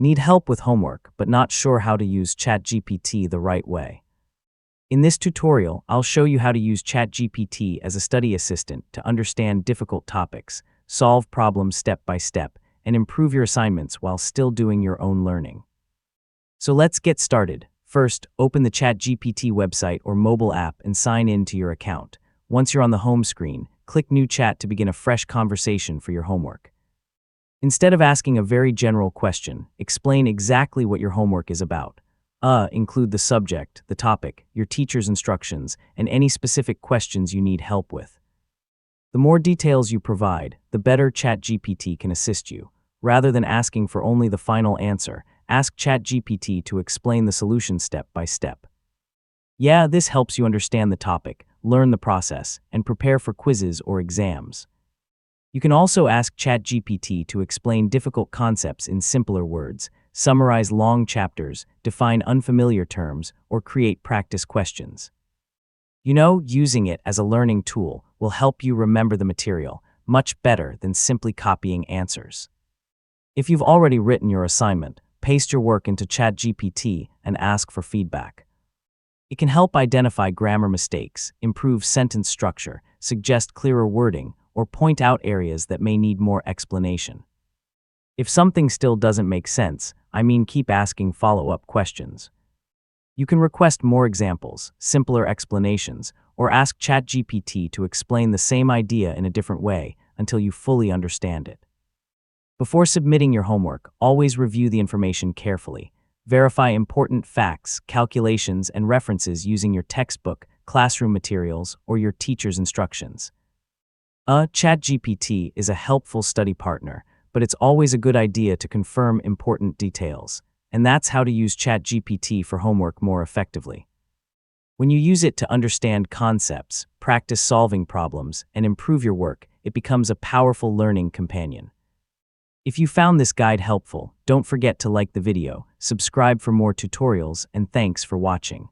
Need help with homework, but not sure how to use ChatGPT the right way? In this tutorial, I'll show you how to use ChatGPT as a study assistant to understand difficult topics, solve problems step by step, and improve your assignments while still doing your own learning. So let's get started. First, open the ChatGPT website or mobile app and sign in to your account. Once you're on the home screen, click New Chat to begin a fresh conversation for your homework. Instead of asking a very general question, explain exactly what your homework is about. Include the subject, the topic, your teacher's instructions, and any specific questions you need help with. The more details you provide, the better ChatGPT can assist you. Rather than asking for only the final answer, ask ChatGPT to explain the solution step by step. Yeah, this helps you understand the topic, learn the process, and prepare for quizzes or exams. You can also ask ChatGPT to explain difficult concepts in simpler words, summarize long chapters, define unfamiliar terms, or create practice questions. Using it as a learning tool will help you remember the material much better than simply copying answers. If you've already written your assignment, paste your work into ChatGPT and ask for feedback. It can help identify grammar mistakes, improve sentence structure, suggest clearer wording, or point out areas that may need more explanation. If something still doesn't make sense, keep asking follow-up questions. You can request more examples, simpler explanations, or ask ChatGPT to explain the same idea in a different way until you fully understand it. Before submitting your homework, always review the information carefully. Verify important facts, calculations, and references using your textbook, classroom materials, or your teacher's instructions. ChatGPT is a helpful study partner, but it's always a good idea to confirm important details. And that's how to use ChatGPT for homework more effectively. When you use it to understand concepts, practice solving problems, and improve your work, it becomes a powerful learning companion. If you found this guide helpful, don't forget to like the video, subscribe for more tutorials, and thanks for watching.